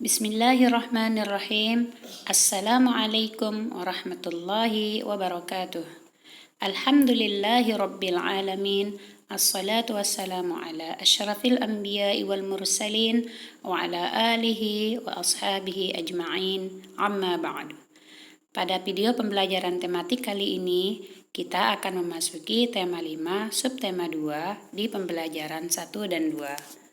Bismillahirrahmanirrahim. Assalamualaikum warahmatullahi wabarakatuh. Alhamdulillahi rabbil alamin. Assalatu wassalamu ala asyrafil anbiya'i wal mursalin wa ala alihi wa ashabihi ajma'in. Amma ba'du. Pada video pembelajaran tematik kali ini, kita akan memasuki tema 5, subtema 2 di pembelajaran 1 dan 2.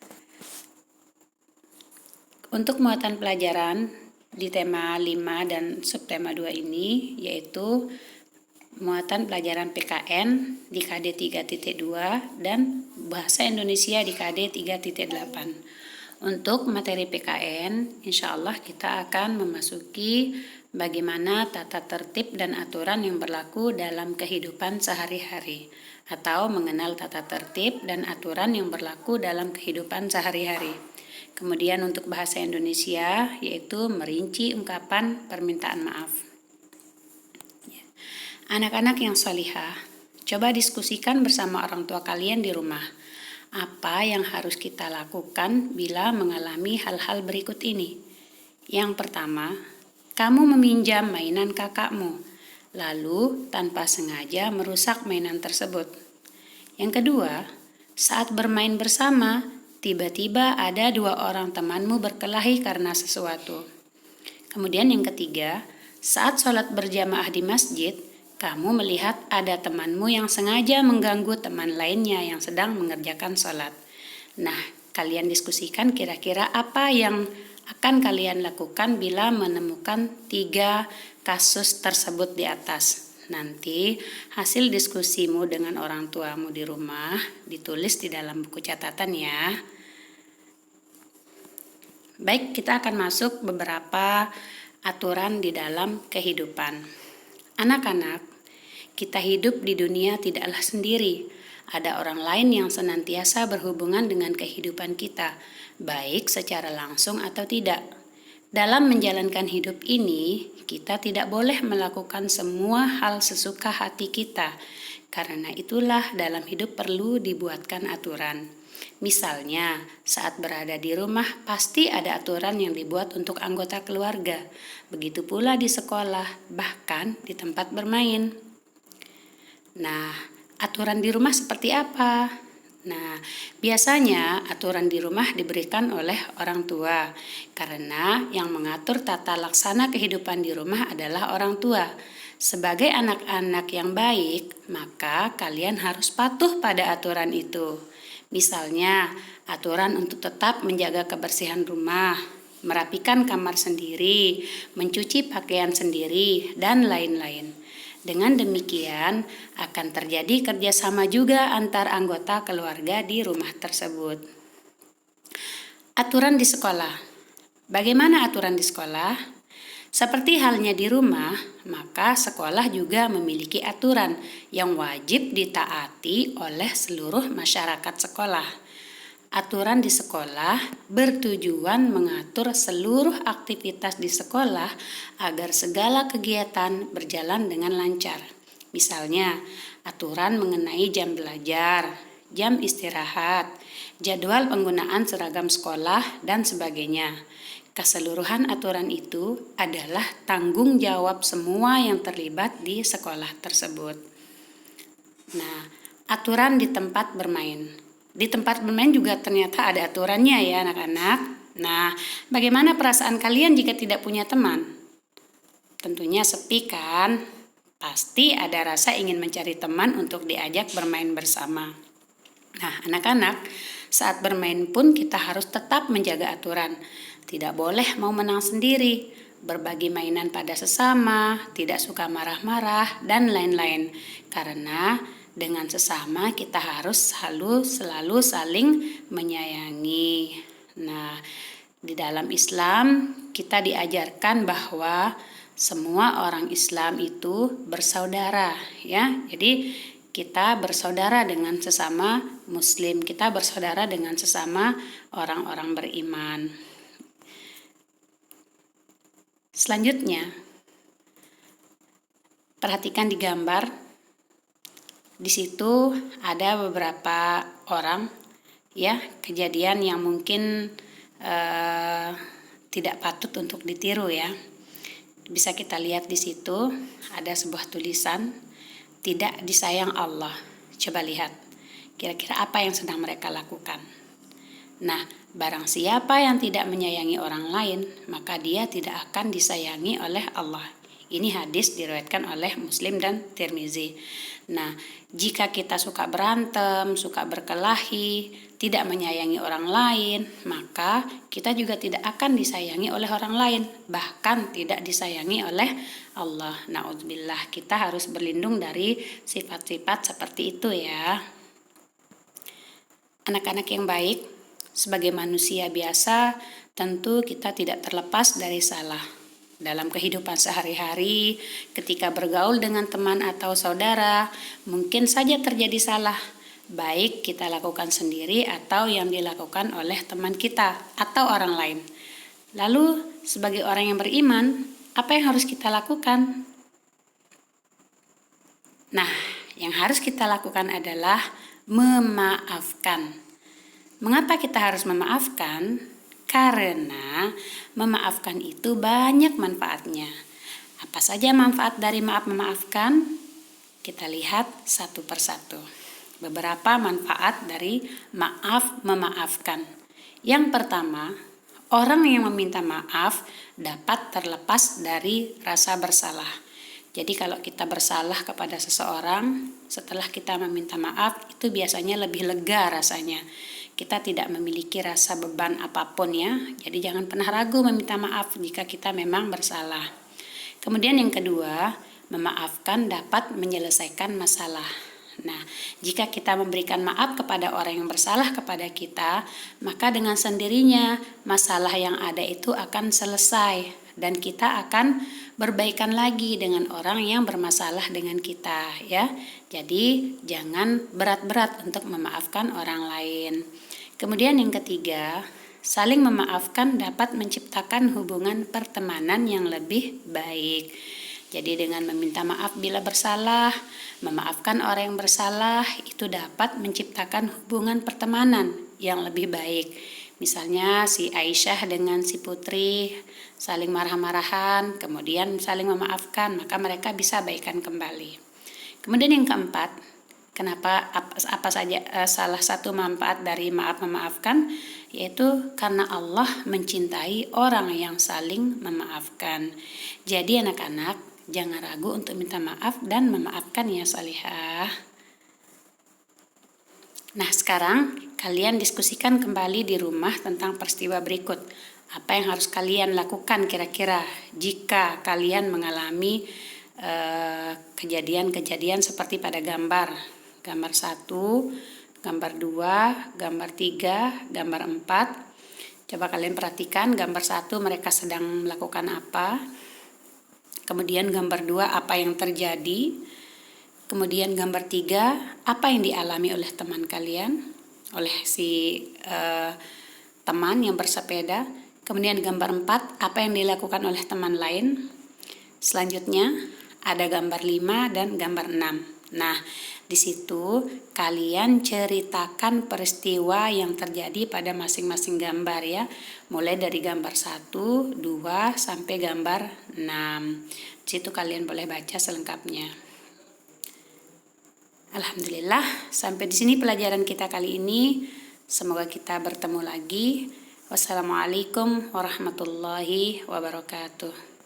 Untuk muatan pelajaran di tema 5 dan subtema 2 ini yaitu muatan pelajaran PKN di KD 3.2 dan Bahasa Indonesia di KD 3.8. Untuk materi PKN, insya Allah kita akan memasuki bagaimana tata tertib dan aturan yang berlaku dalam kehidupan sehari-hari atau mengenal tata tertib dan aturan yang berlaku dalam kehidupan sehari-hari. Kemudian untuk bahasa Indonesia yaitu merinci ungkapan permintaan maaf. Anak-anak yang salihah, coba diskusikan bersama orang tua kalian di rumah. Apa yang harus kita lakukan bila mengalami hal-hal berikut ini? Yang pertama, kamu meminjam mainan kakakmu, lalu tanpa sengaja merusak mainan tersebut. Yang kedua, saat bermain bersama, tiba-tiba ada 2 orang temanmu berkelahi karena sesuatu. Kemudian yang ketiga, saat sholat berjamaah di masjid, kamu melihat ada temanmu yang sengaja mengganggu teman lainnya yang sedang mengerjakan sholat. Nah, kalian diskusikan kira-kira apa yang akan kalian lakukan bila menemukan 3 kasus tersebut di atas. Nanti hasil diskusimu dengan orang tuamu di rumah ditulis di dalam buku catatan ya. Baik, kita akan masuk beberapa aturan di dalam kehidupan. Anak-anak, kita hidup di dunia tidaklah sendiri. Ada orang lain yang senantiasa berhubungan dengan kehidupan kita, baik secara langsung atau tidak. Dalam menjalankan hidup ini, kita tidak boleh melakukan semua hal sesuka hati kita. Karena itulah dalam hidup perlu dibuatkan aturan. Misalnya, saat berada di rumah pasti ada aturan yang dibuat untuk anggota keluarga. Begitu pula di sekolah, bahkan di tempat bermain. Nah, aturan di rumah seperti apa? Nah, biasanya aturan di rumah diberikan oleh orang tua karena yang mengatur tata laksana kehidupan di rumah adalah orang tua. Sebagai anak-anak yang baik, maka kalian harus patuh pada aturan itu. Misalnya, aturan untuk tetap menjaga kebersihan rumah, merapikan kamar sendiri, mencuci pakaian sendiri, dan lain-lain. Dengan demikian, akan terjadi kerjasama juga antar anggota keluarga di rumah tersebut. Aturan di sekolah. Bagaimana aturan di sekolah? Seperti halnya di rumah, maka sekolah juga memiliki aturan yang wajib ditaati oleh seluruh masyarakat sekolah. Aturan di sekolah bertujuan mengatur seluruh aktivitas di sekolah agar segala kegiatan berjalan dengan lancar. Misalnya, aturan mengenai jam belajar, jam istirahat, jadwal penggunaan seragam sekolah, dan sebagainya. Keseluruhan aturan itu adalah tanggung jawab semua yang terlibat di sekolah tersebut. Nah, aturan di tempat bermain. Di tempat bermain juga ternyata ada aturannya ya anak-anak. Nah, bagaimana perasaan kalian jika tidak punya teman? Tentunya sepi kan? Pasti ada rasa ingin mencari teman untuk diajak bermain bersama. Nah, anak-anak, saat bermain pun kita harus tetap menjaga aturan. Tidak boleh mau menang sendiri, berbagi mainan pada sesama, tidak suka marah-marah, dan lain-lain. Karena dengan sesama kita harus selalu saling menyayangi. Nah, di dalam Islam kita diajarkan bahwa semua orang Islam itu bersaudara, ya. Jadi kita bersaudara dengan sesama Muslim, kita bersaudara dengan sesama orang-orang beriman. Selanjutnya, perhatikan di gambar. Di situ ada beberapa orang, ya, kejadian yang mungkin tidak patut untuk ditiru ya. Bisa kita lihat di situ ada sebuah tulisan, tidak disayang Allah. Coba lihat, kira-kira apa yang sedang mereka lakukan. Nah, barang siapa yang tidak menyayangi orang lain, maka dia tidak akan disayangi oleh Allah. Ini hadis diriwayatkan oleh Muslim dan Tirmizi. Nah, jika kita suka berantem, suka berkelahi, tidak menyayangi orang lain, maka kita juga tidak akan disayangi oleh orang lain, bahkan tidak disayangi oleh Allah. Na'udzubillah, kita harus berlindung dari sifat-sifat seperti itu ya. Anak-anak yang baik, sebagai manusia biasa, tentu kita tidak terlepas dari salah. Dalam kehidupan sehari-hari, ketika bergaul dengan teman atau saudara, mungkin saja terjadi salah, baik kita lakukan sendiri atau yang dilakukan oleh teman kita atau orang lain. Lalu, sebagai orang yang beriman, apa yang harus kita lakukan? Nah, yang harus kita lakukan adalah memaafkan. Mengapa kita harus memaafkan? Karena memaafkan itu banyak manfaatnya. Apa saja manfaat dari memaafkan? Kita lihat satu persatu. Beberapa manfaat dari memaafkan. Yang pertama, orang yang meminta maaf dapat terlepas dari rasa bersalah. Jadi kalau kita bersalah kepada seseorang, setelah kita meminta maaf, itu biasanya lebih lega rasanya. Kita tidak memiliki rasa beban apapun ya. Jadi jangan pernah ragu meminta maaf jika kita memang bersalah. Kemudian yang kedua, memaafkan dapat menyelesaikan masalah. Nah, jika kita memberikan maaf kepada orang yang bersalah kepada kita, maka dengan sendirinya masalah yang ada itu akan selesai dan kita akan berbaikan lagi dengan orang yang bermasalah dengan kita ya. Jadi jangan berat-berat untuk memaafkan orang lain. Kemudian yang ketiga, saling memaafkan dapat menciptakan hubungan pertemanan yang lebih baik. Jadi dengan meminta maaf bila bersalah, memaafkan orang yang bersalah, itu dapat menciptakan hubungan pertemanan yang lebih baik. Misalnya si Aisyah dengan si Putri saling marah-marahan, kemudian saling memaafkan, maka mereka bisa baikan kembali. Kemudian yang keempat, kenapa apa saja salah satu manfaat dari memaafkan, yaitu karena Allah mencintai orang yang saling memaafkan. Jadi anak-anak jangan ragu untuk minta maaf dan memaafkan ya salihah. Nah sekarang kalian diskusikan kembali di rumah tentang peristiwa berikut. Apa yang harus kalian lakukan kira-kira jika kalian mengalami kejadian-kejadian seperti pada gambar 1, gambar 2, gambar 3, gambar 4. Coba kalian perhatikan gambar 1 mereka sedang melakukan apa. Kemudian gambar 2 apa yang terjadi. Kemudian gambar 3 apa yang dialami oleh teman kalian, oleh si teman yang bersepeda. Kemudian gambar 4 apa yang dilakukan oleh teman lain. Selanjutnya ada gambar 5 dan gambar 6. Nah, di situ kalian ceritakan peristiwa yang terjadi pada masing-masing gambar ya. Mulai dari gambar 1, 2 sampai gambar 6. Di situ kalian boleh baca selengkapnya. Alhamdulillah, sampai di sini pelajaran kita kali ini. Semoga kita bertemu lagi. Wassalamualaikum warahmatullahi wabarakatuh.